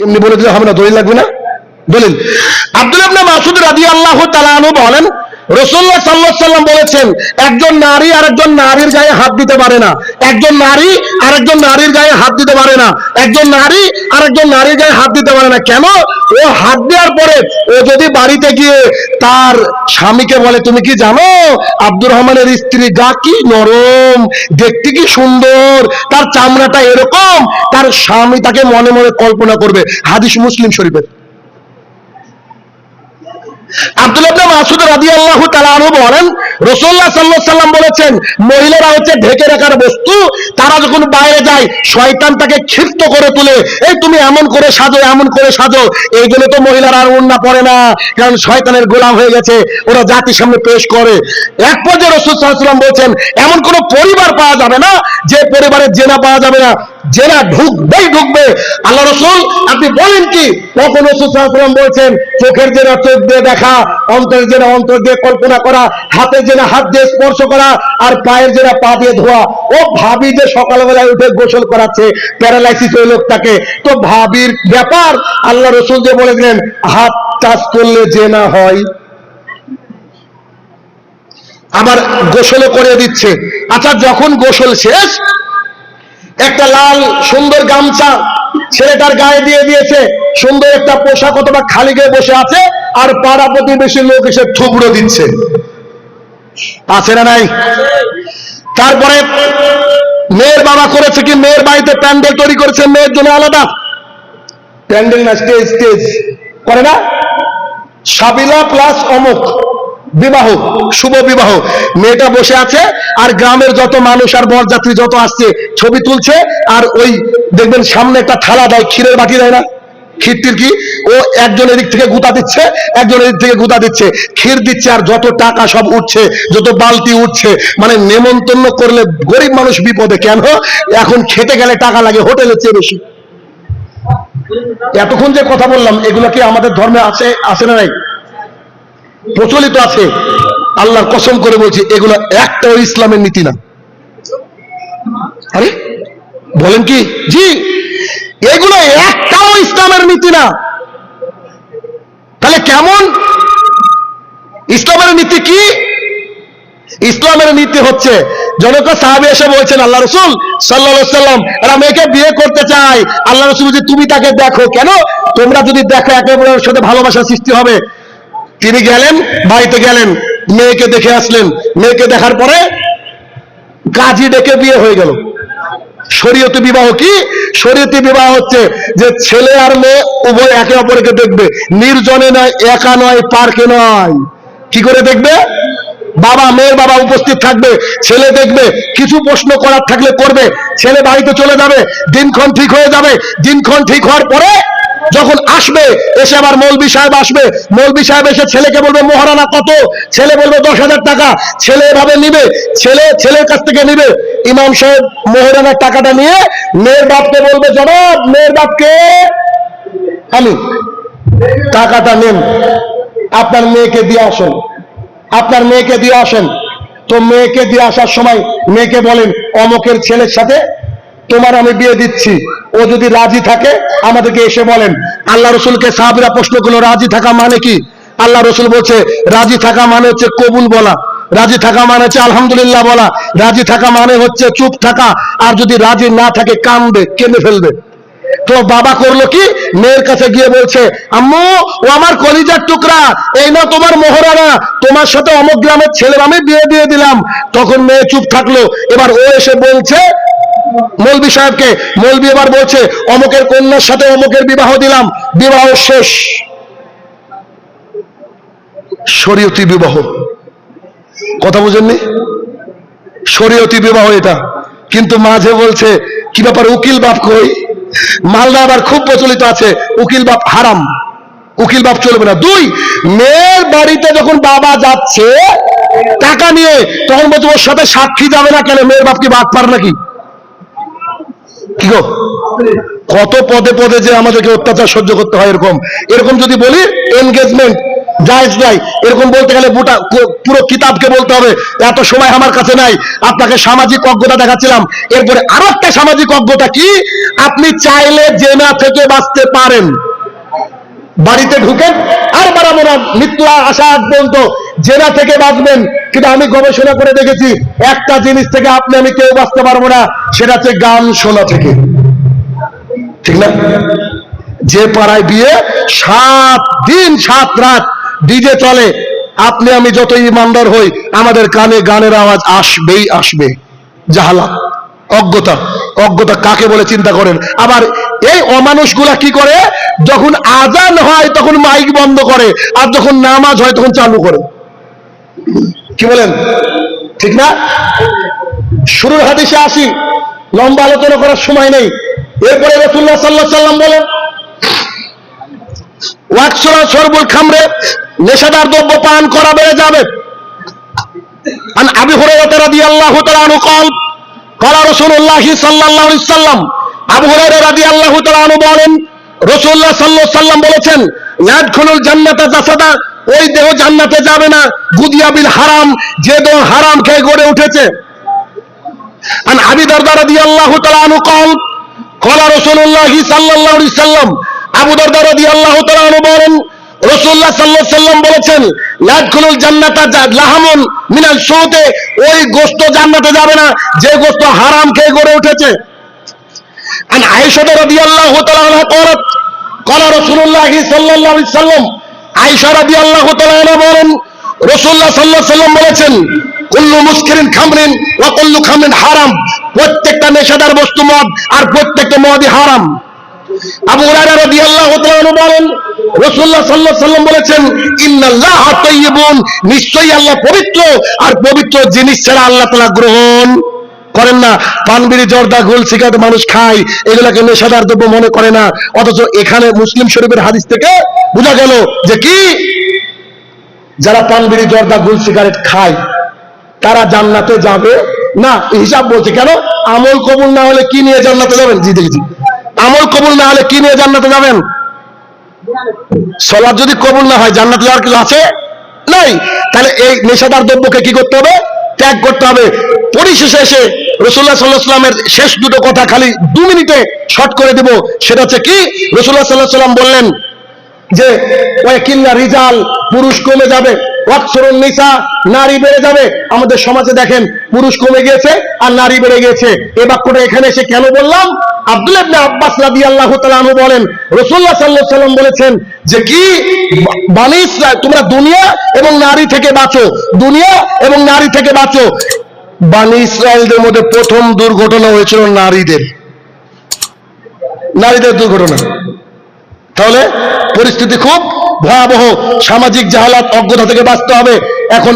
এমনি বলে দিলে হবে না, দলিল লাগবে না? দলিল, আব্দুল্লাহ ইবনে মাসউদ রাদিয়াল্লাহু তাআলা আনহু বলেন, রাসূলুল্লাহ সাল্লাল্লাহু আলাইহি ওয়াসাল্লাম বলেছেন, একজন নারী আরেকজন নারীর গায়ে হাত দিতে পারে না। একজন নারী আরেকজন নারীর গায়ে হাত দিতে পারে না। একজন নারী আরেকজন নারীর গায়ে হাত দিতে পারে না। কেন? ও হাত দেওয়ার পরে ও যদি বাড়িতে গিয়ে তার স্বামীকে বলে, তুমি কি জানো আব্দুর রহমানের স্ত্রী গা কি নরম, দেখতে কি সুন্দর, তার চামড়াটা এরকম, তার স্বামী তাকে মনে মনে কল্পনা করবে। হাদিস মুসলিম শরীফের। আব্দুল্লাহ ইবনে মাসউদ রাদিয়াল্লাহু তাআলা আনহু বলেন, রাসূলুল্লাহ সাল্লাল্লাহু আলাইহি ওয়াসাল্লাম বলেছেন, মহিলারা হচ্ছে ঢেকে রাখার বস্তু। তারা যখন বাইরে যায় শয়তান তাকে ক্ষিপ্ত করে তুলে, এই তুমি এমন করে সাজো, এমন করে সাজো। এই জন্য তো মহিলারা আর ওড়না পরে না, কারণ শয়তানের গোলাম হয়ে গেছে, ওরা জাতির সামনে পেশ করে। এক পর্যায়ে রাসূল সাল্লাল্লাহু আলাইহি ওয়াসাল্লাম বলেছেন, এমন কোন পরিবার পাওয়া যাবে না যে পরিবারে জেনা পাওয়া যাবে না, জেনা ঢুকবেই ঢুকবে। আল্লাহ রাসূল আপনি বলেন কি? তখন রাসূল সাল্লাল্লাহু আলাইহি ওয়াসাল্লাম বলেছেন, চোখের জেনা চোখ দিয়ে দেখা, অন্তরের জেনা অন্তর দিয়ে কল্পনা করা, হাতের জেনা হাত দিয়ে স্পর্শ করা, আর পায়ের জেনা পা দিয়ে ধোয়া। ও ভাবি যে সকালবেলায় উঠে গোসল করাচ্ছে প্যারালাইসিস ওই লোকটাকে, তো ভাবির ব্যাপার আল্লাহ রাসূল যে বলে দিলেন হাত টাচ করলে জেনা হয়, আবার গোসলও করে দিচ্ছে। আচ্ছা, যখন গোসল শেষ, একটা লাল সুন্দর গামছা ছেলেটার গায়ে দিয়ে দিয়েছে, সুন্দর একটা পোশাক অথবা খালি গায়ে বসে আছে, আর পাড়া প্রতিবেশী লোক এসে থুবড়ো দিচ্ছে, আছে না নাই? তারপরে মেয়ের বাবা করেছে কি, মেয়ের বাড়িতে প্যান্ডেল তৈরি করেছে, মেয়ের জন্য আলাদা প্যান্ডেল না, স্টেজ স্টেজ করে না, সাবিলা প্লাস অমুক বিবাহ, শুভ বিবাহ। মেয়েটা বসে আছে, আর গ্রামের যত মানুষ আর বরযাত্রী যত আসছে ছবি তুলছে, আর ওই দেখবেন সামনে একটা থালা দেয়, ক্ষীরের বাটি দেয় না, ক্ষীরটির কি, ও একজন এদিক থেকে গুতা দিচ্ছে, একজন এদিক থেকে গুতা দিচ্ছে, ক্ষীর দিচ্ছে, আর যত টাকা সব উঠছে, যত বালতি উঠছে। মানে নেমন্তন্ন করলে গরিব মানুষ বিপদে। কেন? এখন খেতে গেলে টাকা লাগে হোটেলের চেয়ে বেশি। এতক্ষণ যে কথা বললাম, এগুলো কি আমাদের ধর্মে আছে, আছে না নাই? প্রচলিত আছে। আল্লাহর কসম করে বলছি, এগুলো একটাও ইসলামের নীতি না। আরে বলেন কি? জি, এগুলো একটাও ইসলামের নীতি না। তাহলে কেমন? ইসলামের নীতি কি? ইসলামের নীতি হচ্ছে, জনক সাহাবী এসে বলছেন, আল্লাহ রাসূল সাল্লাল্লাহু আলাইহি ওয়াসাল্লাম এরা মেয়েকে বিয়ে করতে চায়। আল্লাহ রাসূল বলছেন, তুমি তাকে দেখো। কেন? তোমরা যদি দেখো একে অপরের সাথে ভালোবাসা সৃষ্টি হবে। তিনি গেলেন, বাড়িতে গেলেন, মেয়েকে দেখে আসলেন। মেয়েকে দেখার পরে কাজী ডেকে বিয়ে হয়ে গেল। শরীয়তি বিবাহ কি? শরীয়তি বিবাহ হচ্ছে যে ছেলে আর মেয়ে উভয় একে অপরকে দেখবে, নির্জনে নয়, একা নয়, পার্কে নয়। কি করে দেখবে? বাবা, মেয়ের বাবা উপস্থিত থাকবে, ছেলে দেখবে, কিছু প্রশ্ন করার থাকলে করবে, ছেলে বাড়িতে চলে যাবে, দিনক্ষণ ঠিক হয়ে যাবে। দিনক্ষণ ঠিক হওয়ার পরে যখন আসবে, এসে আবার মৌলবি সাহেব আসবে, মৌলবি সাহেব এসে ছেলেকে বলবে মহারানা কত, ছেলে বলবে 10,000 টাকা, ছেলে এভাবে নিবে, ছেলের কাছ থেকে নিবে। ইমাম সাহেব মোহরানার টাকাটা নিয়ে মেয়ের বাপকে বলবে, জনাব মেয়ের বাপকে, আমি টাকাটা নেন, আপনার মেয়েকে দিয়ে আসেন, আপনার মেয়েকে দিয়ে আসেন। তো মেয়েকে দিয়ে আসার সময় মেয়েকে বলেন, অমকের ছেলের সাথে তোমার আমি বিয়ে দিচ্ছি, ও যদি রাজি থাকে আমাদেরকে এসে বলেন। আল্লাহ রসুলকে সাহাবীরা প্রশ্ন করলো, রাজি থাকা মানে কি? আল্লাহ রসুল বলছে, রাজি থাকা মানে হচ্ছে কবুল বলা, রাজি থাকা মানে হচ্ছে আলহামদুলিল্লাহ বলা, রাজি থাকা মানে হচ্ছে চুপ থাকা, আর যদি রাজি না থাকে কাঁদবে, কেঁদে ফেলবে। তো বাবা করলো কি, মেয়ের কাছে গিয়ে বলছে, আম্মু ও আমার কলিজার টুকরা, এই না তোমার মোহরানা, তোমার সাথে অমুক গ্রামের ছেলের আমি বিয়ে দিয়ে দিলাম। তখন মেয়ে চুপ থাকলো। এবার ও এসে বলছে মৌলবি সাহেবকে, মৌলবি এবার বলছে, অমুকের কন্যার সাথে অমুকের বিবাহ দিলাম, বিবাহ শেষ। শরীয়তি বিবাহ, কথা বুঝেননি? শরীয়তি বিবাহ এটা। কিন্তু মাঝে বলছে, কি ব্যাপার উকিল বাপ কই? মালদা আবার খুব প্রচলিত আছে, উকিল বাপ হারাম, উকিল বাপ চলবে না। 2, মেয়ের বাড়িতে যখন বাবা যাচ্ছে টাকা নিয়ে, তখন বলছে ওর সাথে সাক্ষী যাবে না কেন? মেয়ের বাপ কি বাদ পার নাকি? কি গো, কত পদে পদে যে আমাদেরকে অত্যাচার সহ্য করতে হয়। এরকম যদি বলি, এনগেজমেন্ট জায়েজ নাই, এরকম বলতে গেলে পুরো কিতাবকে বলতে হবে, এত সময় আমার কাছে নাই। আপনাকে সামাজিক অজ্ঞতা দেখাচ্ছিলাম। এরপরে আরো একটা সামাজিক অজ্ঞতা কি, আপনি চাইলে জেনা থেকে বাঁচতে পারেন। বাড়িতে ঢুকেন আর বাড়াবো না, মৃত্যু আসা আগ পর্যন্ত জেনা থেকে বাঁচবেন, কিন্তু আমি গবেষণা করে দেখেছি একটা জিনিস থেকে আপনি আমি কেউ বাঁচতে পারবো না, সেটা হচ্ছে গান শোনা থেকে। ঠিক না? যে পাড়ায় বিয়ে 7 দিন 7 রাত ডিজে চলে, আপনি আমি যত ইমানদার হই আমাদের কানে গানের আওয়াজ আসবেই আসবে। জাহালাত, অজ্ঞতা। অজ্ঞতা কাকে বলে চিন্তা করেন। আবার এই অমানুষগুলা কি করে, যখন আজান হয় তখন মাইক বন্ধ করে, আর যখন নামাজ হয় তখন চালু করে। কি বলেন? ঠিক না? শুরুর হাদিসে আসি, লম্বা আলোচনা করার সময় নেই। এরপরে রাসূলুল্লাহ সাল্লাল্লাহু আলাইহি ওয়াসাল্লাম বলেন, ওয়াকসুরা শরবুল খামরে, নেশাদার দ্রব্য পান করা বেড়ে যাবে। আন আবি হুরায়রা রাদিয়াল্লাহু তাআলা আনহু قال قال رسول الله صلى الله عليه وسلم, আবু হুরায়রা রাদিয়াল্লাহু তাআলা আনহু বলেন, রাসূলুল্লাহ সাল্লাল্লাহু আলাইহি ওয়াসাল্লাম বলেছেন, ইয়াদখুলুল জান্নাতা জাসাদা, ওই দেহ জান্নাতে যাবে না, গুদিয়া বিল হারাম, যে দেহ হারাম খেয়ে গড়ে উঠেছে। আন আবি দারদা রাদিয়াল্লাহু তাআলা আনহু قال قال رسول الله صلى الله عليه وسلم, আবু দারদা রাদিয়াল্লাহু তাআলা আনহু বলেন, রাসূলুল্লাহ সাল্লাল্লাহু আলাইহি ওয়াসাল্লাম বলেছেন, লাদখুলুল জান্নাতা লাহামুন মিনাল সুতে, ওই গোশত জান্নাতে যাবে না যে গোশত হারাম খেয়ে গড়ে উঠেছে। আন আয়েশা রাদিয়াল্লাহু তাআলা আনহা قالت قال رسول الله صلى الله عليه وسلم, আয়েশা রাদিয়াল্লাহু তাআলা আনহা বলেন, রাসূলুল্লাহ সাল্লাল্লাহু আলাইহি ওয়াসাল্লাম বলেছেন, কুল্লু মুসকিরিন খামরিন ওয়া কুল্লু খামরিন হারাম, প্রত্যেকটা নেশাদার বস্তু মদ, আর প্রত্যেকটা মদই হারাম। আবু হুরায়রা রাদিয়াল্লাহু তাআলা আনহু বলেন, রাসূলুল্লাহ সাল্লাল্লাহু আলাইহি ওয়াসাল্লাম বলেছেন, ইন্নাল্লাহা তাইয়্যিবুন, নিশ্চয়ই আল্লাহ পবিত্র, আর পবিত্র জিনিস ছাড়া আল্লাহ তাআলা গ্রহণ করেন না। পান বিড়ি জর্দা গোল সিগারেট মানুষ খায়, এগুলাকে নেশাদার দ্রব্য মনে করে না, অথচ এখানে মুসলিম শরীফের হাদিস থেকে বোঝা গেল যে কি, যারা পান বিড়ি জর্দা গোল সিগারেট খায় তারা জান্নাতে যাবে না। হিসাব বলছে কেন, আমল কবুল না হলে কি নিয়ে জান্নাতে যাবেন? জি দেখেছি, আমল কবুল না হলে কি নিয়ে জান্নাতে যাবেন? সালাত যদি কবুল না হয় জান্নাতে যাওয়ার কিছু আছে? নাই। তাহলে এই নেশাদার দ্রব্যকে কি করতে হবে? ত্যাগ করতে হবে। পরিশেষে এসে রাসূলুল্লাহ সাল্লাল্লাহু আলাইহি ওয়াসাল্লামের শেষ দুটো কথা খালি 2 মিনিটে শর্ট করে দেব। সেটা হচ্ছে কি, রাসূলুল্লাহ সাল্লাল্লাহু আলাইহি ওয়াসাল্লাম বললেন যে ওয়াকিল্লা রিজাল, পুরুষ কমে যাবে, ওয়াকসুরুন নিসা, নারী বেড়ে যাবে। আমাদের সমাজে দেখেন পুরুষ কমে গিয়েছে আর নারী বেড়ে গিয়েছে। এই বাক্যটা এখানে এসে কেন বললাম? আব্দুল্লাহ ইবনে আব্বাস রাদিয়াল্লাহু তাআলা আনহু বলেন, রাসূলুল্লাহ সাল্লাল্লাহু আলাইহি ওয়াসাল্লাম বলেছেন যে কি, বনী ইসরাঈল, তোমরা দুনিয়া এবং নারী থেকে বাঁচো, দুনিয়া এবং নারী থেকে বাঁচো। বনী ইসরাঈলদের মধ্যে প্রথম দুর্ঘটনা হয়েছিল নারীদের দুর্ঘটনা। তাহলে পরিস্থিতি খুব ভয়াবহ। সামাজিক জাহালাত, অজ্ঞতা থেকে বাঁচতে হবে। এখন